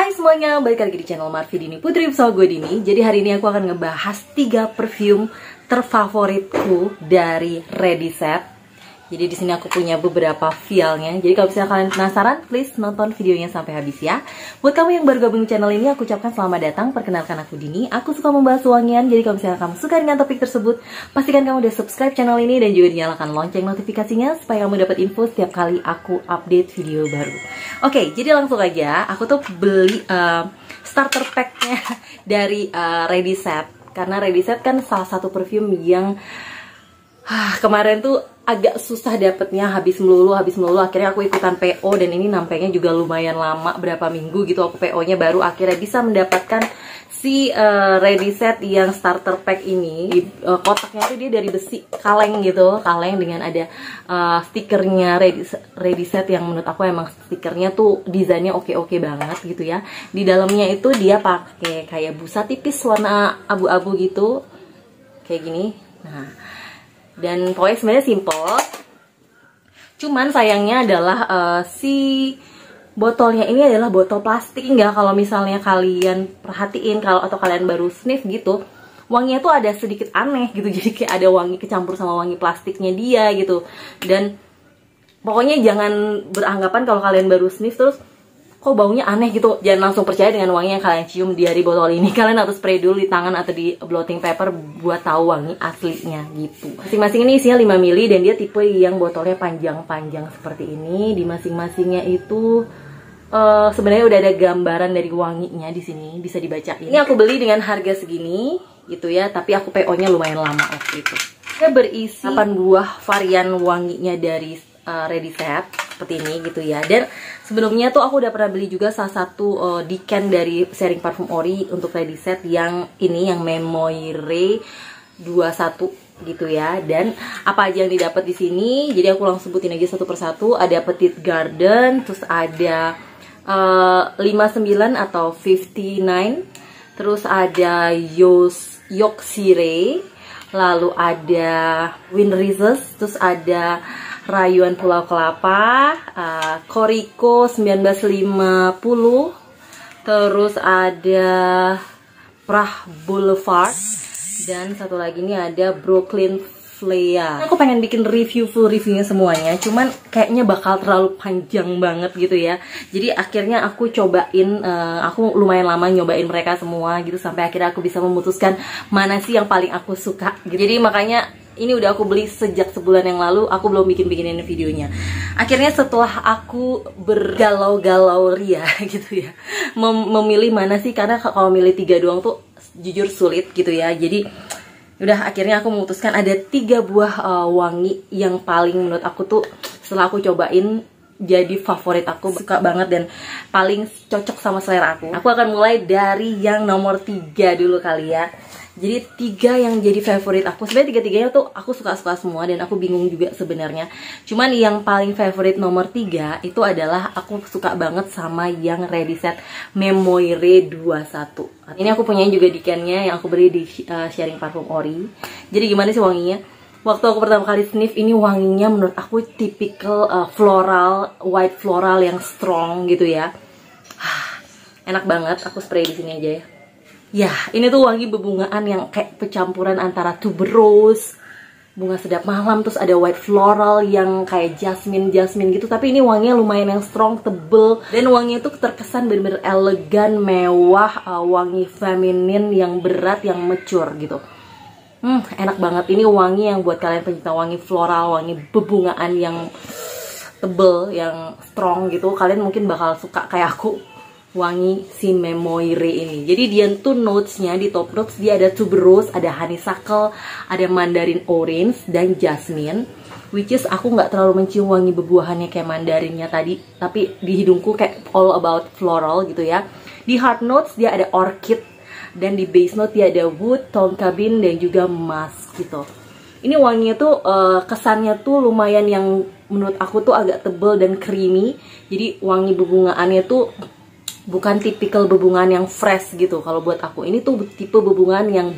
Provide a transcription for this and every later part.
Hai semuanya, balik lagi di channel Marvi Dini Putri bersama gue Dini. Jadi hari ini aku akan ngebahas 3 perfume terfavoritku dari Ready Set. Jadi di sini aku punya beberapa vialnya. Jadi kalau misalnya kalian penasaran, please nonton videonya sampai habis ya. Buat kamu yang baru gabung di channel ini, aku ucapkan selamat datang. Perkenalkan aku Dini. Aku suka membahas wangian. Jadi kalau misalnya kamu suka dengan topik tersebut, pastikan kamu udah subscribe channel ini dan juga nyalakan lonceng notifikasinya supaya kamu dapat info setiap kali aku update video baru. Oke, jadi langsung aja. Aku tuh beli starter packnya dari Ready Set. Karena Ready Set kan salah satu perfume yang kemarin tuh agak susah dapetnya, habis melulu. Akhirnya aku ikutan PO dan ini nampaknya juga lumayan lama, berapa minggu gitu aku PO-nya baru akhirnya bisa mendapatkan si Ready Set yang starter pack ini. Kotaknya tuh dia dari besi kaleng gitu, kaleng dengan ada stikernya Ready Set yang menurut aku emang stikernya tuh desainnya oke banget gitu ya. Di dalamnya itu dia pakai kayak busa tipis warna abu-abu gitu, kayak gini. Nah, dan pokoknya sebenarnya simple. Cuman sayangnya adalah si botolnya ini adalah botol plastik. Enggak, kalau misalnya kalian perhatiin atau kalian baru sniff gitu, wanginya tuh ada sedikit aneh gitu. Jadi kayak ada wangi kecampur sama wangi plastiknya dia gitu. Dan pokoknya jangan beranggapan kalau kalian baru sniff terus kok baunya aneh gitu. Jangan langsung percaya dengan wangi yang kalian cium dari botol ini. Kalian harus spray dulu di tangan atau di blotting paper buat tahu wangi aslinya gitu. Masing-masing ini isinya 5 ml dan dia tipe yang botolnya panjang-panjang seperti ini. Di masing-masingnya itu sebenarnya udah ada gambaran dari wanginya di sini, bisa dibacain. Ini aku beli dengan harga segini gitu ya, tapi aku PO-nya lumayan lama waktu itu. Dia berisi 8 buah varian wanginya dari Ready Set seperti ini gitu ya. Dan sebelumnya tuh aku udah pernah beli juga salah satu decan dari Sharing Parfum Ori untuk Ready Set yang ini, yang Memoire 21 gitu ya. Dan apa aja yang didapat di sini, jadi aku langsung sebutin aja satu persatu. Ada Petite Garden, terus ada 59 atau 59, terus ada Yoksire, lalu ada Wind Rises, terus ada Rayuan Pulau Kelapa, Koriko 1950, terus ada Prah Boulevard, dan satu lagi ini ada Brooklyn Flea. Aku pengen bikin full reviewnya semuanya, cuman kayaknya bakal terlalu panjang banget gitu ya. Jadi akhirnya aku cobain, aku lumayan lama nyobain mereka semua gitu sampai akhirnya aku bisa memutuskan mana sih yang paling aku suka gitu. Jadi makanya ini udah aku beli sejak sebulan yang lalu, aku belum bikin-bikinin videonya. Akhirnya setelah aku bergalau-galau ria gitu ya, memilih mana sih, karena kalau milih 3 doang tuh jujur sulit gitu ya. Jadi udah akhirnya aku memutuskan ada 3 buah wangi yang paling menurut aku tuh setelah aku cobain jadi favorit aku, suka banget dan paling cocok sama selera aku. Aku akan mulai dari yang nomor 3 dulu kali ya. Jadi 3 yang jadi favorit aku, sebenarnya 3-3-nya tuh aku suka-suka semua dan aku bingung juga sebenarnya. Cuman yang paling favorit nomor 3 itu adalah aku suka banget sama yang Ready Set Memoire 21. Ini aku punya juga decannya yang aku beli di Sharing Parfum Ori. Jadi gimana sih wanginya? Waktu aku pertama kali sniff ini wanginya menurut aku tipikal floral, white floral yang strong gitu ya. Enak banget, aku spray di sini aja ya. Ya, ini tuh wangi bebungaan yang kayak percampuran antara tuberose, bunga sedap malam, terus ada white floral yang kayak jasmine gitu. Tapi ini wanginya lumayan yang strong, tebel, dan wanginya tuh terkesan bener-bener elegan, mewah, wangi feminin yang berat, yang mature gitu. Enak banget. Ini wangi yang buat kalian pencinta wangi floral, wangi bebungaan yang tebel, yang strong gitu. Kalian mungkin bakal suka kayak aku wangi si Memoire ini. Jadi dia tuh notesnya, di top notes dia ada tuberose, ada honeysuckle, ada mandarin orange dan jasmine. Which is aku nggak terlalu mencium wangi bebuahannya kayak mandarinnya tadi, tapi di hidungku kayak all about floral gitu ya. Di heart notes dia ada orchid, dan di base note dia ada wood, tonka bean dan juga musk gitu. Ini wanginya tuh kesannya tuh lumayan yang menurut aku tuh agak tebel dan creamy. Jadi wangi bebungaannya tuh bukan tipikal bebungan yang fresh gitu. Kalau buat aku ini tuh tipe bebungan yang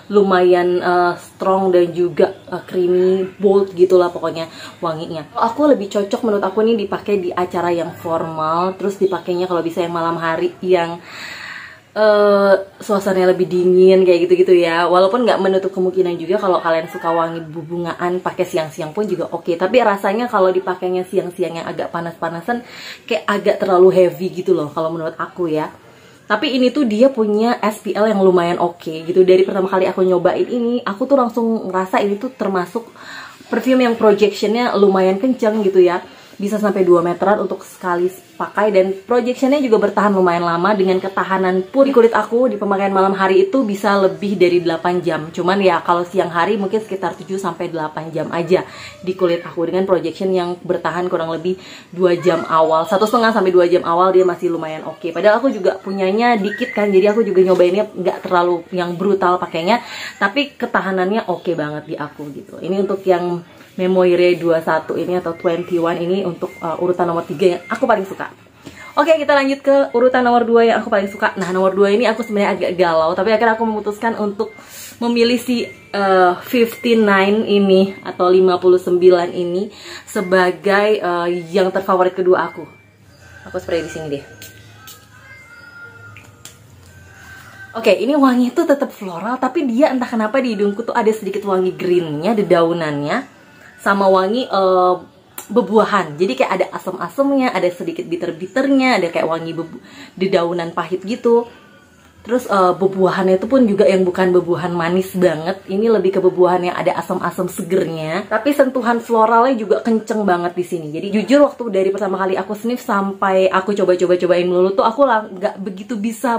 lumayan strong dan juga creamy, bold gitulah pokoknya wanginya. Aku lebih cocok menurut aku nih dipakai di acara yang formal, terus dipakainya kalau bisa yang malam hari yang suasananya lebih dingin kayak gitu-gitu ya. Walaupun nggak menutup kemungkinan juga kalau kalian suka wangi bungaan pakai siang-siang pun juga oke. Tapi rasanya kalau dipakainya siang-siang yang agak panas-panasan kayak agak terlalu heavy gitu loh kalau menurut aku ya. Tapi ini tuh dia punya SPL yang lumayan oke gitu. Dari pertama kali aku nyobain ini, aku tuh langsung ngerasa ini tuh termasuk perfume yang projectionnya lumayan kenceng gitu ya. Bisa sampai 2 meteran untuk sekali pakai, dan projectionnya juga bertahan lumayan lama. Dengan ketahanan pun di kulit aku di pemakaian malam hari itu bisa lebih dari 8 jam. Cuman ya kalau siang hari mungkin sekitar 7-8 jam aja di kulit aku, dengan projection yang bertahan kurang lebih 2 jam awal, 1,5 sampai 2 jam awal dia masih lumayan oke. Padahal aku juga punyanya dikit kan, jadi aku juga nyobainnya nggak terlalu yang brutal pakainya, tapi ketahanannya oke banget di aku gitu. Ini untuk yang Memoire 21 ini atau 21 ini untuk urutan nomor 3 yang aku paling suka. Oke, kita lanjut ke urutan nomor 2 yang aku paling suka. Nah, nomor 2 ini aku sebenarnya agak galau, tapi akhirnya aku memutuskan untuk memilih si 59 ini atau 59 ini sebagai yang terfavorit kedua aku. Aku spray di sini deh. Oke, ini wangi itu tetap floral, tapi dia entah kenapa di hidungku tuh ada sedikit wangi greennya, dedaunannya, sama wangi bebuahan. Jadi kayak ada asam-asamnya, ada sedikit bitter-bitternya, ada kayak wangi dedaunan pahit gitu. Terus bebuahannya itu pun juga yang bukan bebuahan manis banget. Ini lebih ke bebuahan yang ada asam-asam segernya, tapi sentuhan floralnya juga kenceng banget di sini. Jadi jujur waktu dari pertama kali aku sniff sampai aku cobain melulu tuh aku nggak begitu bisa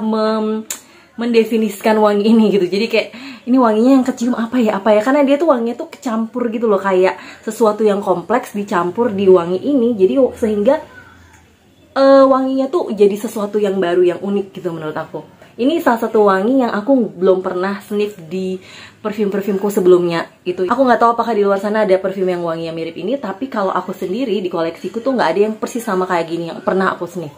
mendefinisikan wangi ini gitu. Jadi kayak ini wanginya yang kecium apa ya, karena dia tuh wanginya tuh kecampur gitu loh, kayak sesuatu yang kompleks dicampur di wangi ini. Jadi sehingga wanginya tuh jadi sesuatu yang baru, yang unik gitu menurut aku. Ini salah satu wangi yang aku belum pernah sniff di parfum-parfumku sebelumnya gitu. Aku nggak tahu apakah di luar sana ada parfum yang wanginya mirip ini, tapi kalau aku sendiri di koleksiku tuh nggak ada yang persis sama kayak gini yang pernah aku sniff.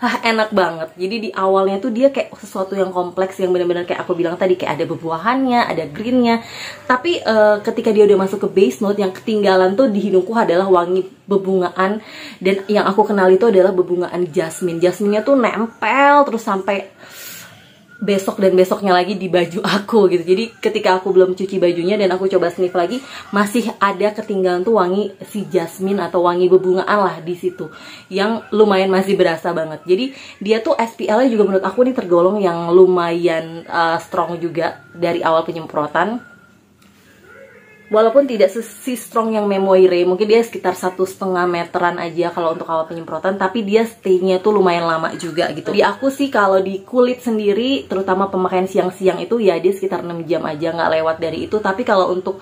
Enak banget. Jadi di awalnya tuh dia kayak sesuatu yang kompleks, yang benar-benar kayak aku bilang tadi, kayak ada bebuahannya, ada greennya. Tapi ketika dia udah masuk ke base note, yang ketinggalan tuh di hidungku adalah wangi bebungaan. Dan yang aku kenal itu adalah bebungaan jasmine. Jasminenya tuh nempel terus sampai besok dan besoknya lagi di baju aku gitu. Jadi ketika aku belum cuci bajunya dan aku coba sniff lagi, masih ada ketinggalan tuh wangi si jasmine atau wangi bebungaan lah di situ, yang lumayan masih berasa banget. Jadi dia tuh SPL-nya juga menurut aku nih tergolong yang lumayan strong juga dari awal penyemprotan. Walaupun tidak si strong yang Memoire, mungkin dia sekitar 1,5 meteran aja kalau untuk awal penyemprotan, tapi dia stay-nya tuh lumayan lama juga gitu. Di aku sih kalau di kulit sendiri, terutama pemakaian siang-siang itu ya dia sekitar 6 jam aja, nggak lewat dari itu. Tapi kalau untuk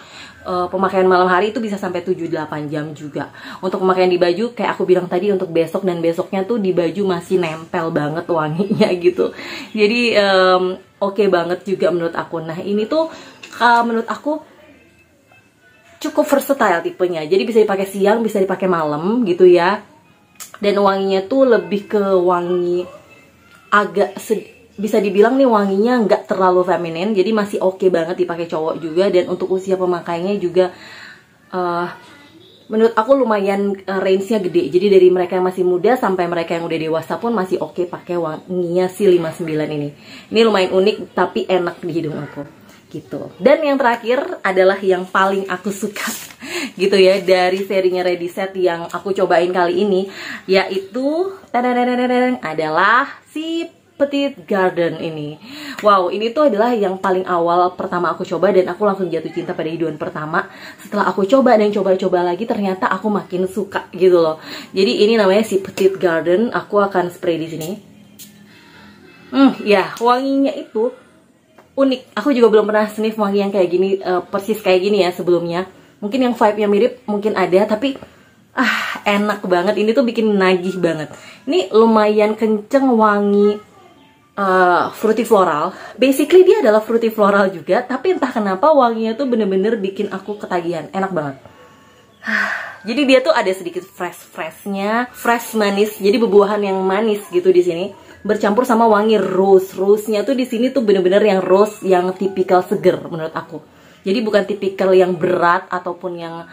pemakaian malam hari itu bisa sampai 7-8 jam juga. Untuk pemakaian di baju, kayak aku bilang tadi, untuk besok dan besoknya tuh di baju masih nempel banget wanginya gitu. Jadi oke banget juga menurut aku. Nah ini tuh menurut aku cukup versatile tipenya, jadi bisa dipakai siang, bisa dipakai malam gitu ya. Dan wanginya tuh lebih ke wangi agak bisa dibilang nih wanginya nggak terlalu feminin, jadi masih oke banget dipakai cowok juga. Dan untuk usia pemakainya juga menurut aku lumayan range-nya gede. Jadi dari mereka yang masih muda sampai mereka yang udah dewasa pun masih oke pakai wanginya si 59 ini. Ini lumayan unik tapi enak di hidung aku gitu. Dan yang terakhir adalah yang paling aku suka gitu ya dari serinya Ready Set yang aku cobain kali ini, yaitu adalah si Petite Garden ini. Wow, ini tuh adalah yang paling awal pertama aku coba dan aku langsung jatuh cinta pada hiduan pertama. Setelah aku coba dan coba-coba lagi, ternyata aku makin suka gitu loh. Jadi ini namanya si Petite Garden. Aku akan spray di sini. Ya, wanginya itu unik. Aku juga belum pernah sniff wangi yang kayak gini, persis kayak gini ya sebelumnya. Mungkin yang vibe-nya mirip, mungkin ada, tapi enak banget. Ini tuh bikin nagih banget. Ini lumayan kenceng wangi fruity floral. Basically dia adalah fruity floral juga, tapi entah kenapa wanginya tuh bener-bener bikin aku ketagihan. Enak banget. Jadi dia tuh ada sedikit fresh-freshnya, fresh manis. Jadi bebuahan yang manis gitu di sini. bercampur sama wangi rose. Rose-nya tuh di sini tuh bener-bener yang rose yang tipikal seger menurut aku. Jadi bukan tipikal yang berat ataupun yang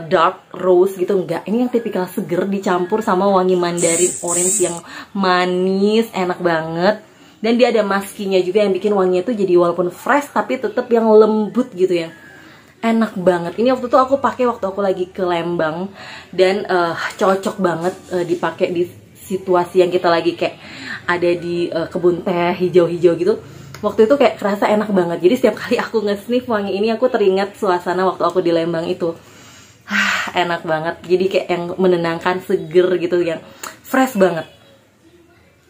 dark rose gitu, enggak. Ini yang tipikal seger dicampur sama wangi mandarin orange yang manis, enak banget. Dan dia ada maskinya juga yang bikin wanginya tuh jadi walaupun fresh tapi tetap yang lembut gitu ya. Enak banget. Ini waktu itu aku pakai waktu aku lagi ke Lembang dan cocok banget dipakai di situasi yang kita lagi kayak ada di kebun teh hijau-hijau gitu. Waktu itu kayak kerasa enak banget. Jadi setiap kali aku nge-sniff wangi ini aku teringat suasana waktu aku di Lembang itu. Enak banget. Jadi kayak yang menenangkan, seger gitu, yang fresh banget.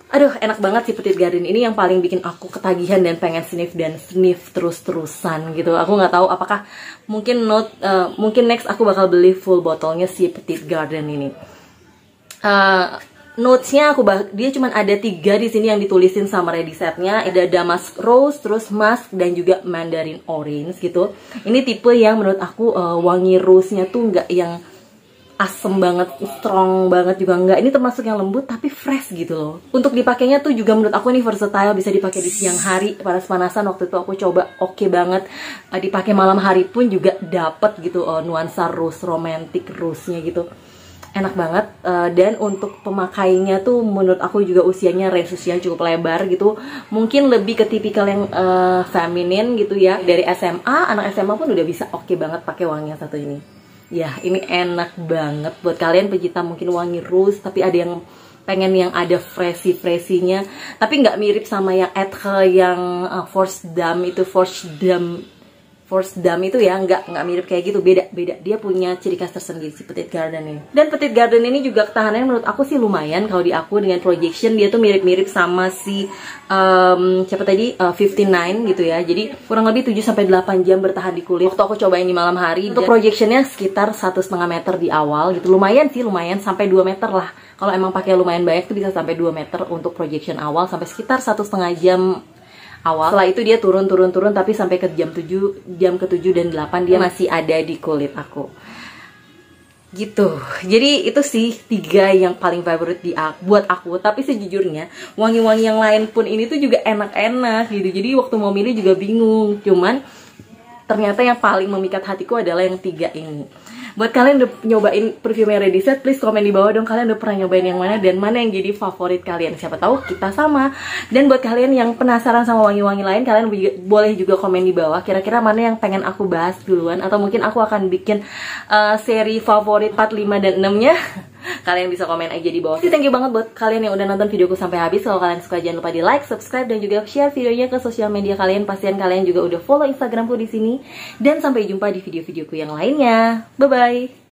Aduh, enak banget sih Petite Garden ini, yang paling bikin aku ketagihan dan pengen sniff dan sniff terus-terusan gitu. Aku nggak tahu apakah mungkin mungkin next aku bakal beli full botolnya si Petite Garden ini. Notesnya dia cuma ada 3 di sini yang ditulisin sama ready setnya. Ada damask rose, terus musk, dan juga mandarin orange gitu. Ini tipe yang menurut aku wangi rose-nya tuh nggak yang asem banget, strong banget juga nggak. Ini termasuk yang lembut tapi fresh gitu loh. Untuk dipakainya tuh juga menurut aku ini versatile, bisa dipakai di siang hari panas-panasan. Waktu itu aku coba, oke banget. Dipakai malam hari pun juga dapet gitu nuansa rose, romantic rose-nya gitu. Enak banget. Dan untuk pemakainya tuh menurut aku juga usianya, range usianya cukup lebar gitu. Mungkin lebih ke tipikal yang feminin gitu ya. Dari SMA, anak SMA pun udah bisa oke banget pakai wangi yang satu ini. Ya, ini enak banget buat kalian pecinta mungkin wangi rose, tapi ada yang pengen yang ada freshy-freshy-nya, tapi nggak mirip sama yang Etre yang Force Dam itu, Force Dam itu ya, nggak mirip kayak gitu, beda. Dia punya ciri khas tersendiri si Petite Garden ini. Dan Petite Garden ini juga ketahanannya menurut aku sih lumayan. Kalau di aku dengan projection dia tuh mirip-mirip sama si siapa tadi 59 gitu ya. Jadi kurang lebih 7-8 jam bertahan di kulit. Waktu aku cobain di malam hari, untuk projectionnya sekitar 1,5 meter di awal gitu. Lumayan sih, lumayan sampai 2 meter lah. Kalau emang pakai lumayan banyak tuh bisa sampai 2 meter untuk projection awal, sampai sekitar 1,5 jam awal. Setelah itu dia turun tapi sampai ke jam ke-7 dan 8 dia masih ada di kulit aku. Gitu. Jadi itu sih 3 yang paling favorite buat aku. Tapi sejujurnya wangi-wangi yang lain pun ini tuh juga enak-enak gitu. Jadi waktu mau milih juga bingung. Cuman ternyata yang paling memikat hatiku adalah yang 3 ini. Buat kalian udah nyobain perfume Ready Set, please komen di bawah dong kalian udah pernah nyobain yang mana dan mana yang jadi favorit kalian. Siapa tahu kita sama. Dan buat kalian yang penasaran sama wangi-wangi lain, kalian boleh juga komen di bawah kira-kira mana yang pengen aku bahas duluan, atau mungkin aku akan bikin seri favorit 4, 5, dan 6-nya. Kalian bisa komen aja di bawah. Thank you banget buat kalian yang udah nonton videoku sampai habis. Kalau kalian suka jangan lupa di like, subscribe, dan juga share videonya ke sosial media kalian. Pastikan kalian juga udah follow Instagramku di sini. Dan sampai jumpa di video-videoku yang lainnya. Bye bye.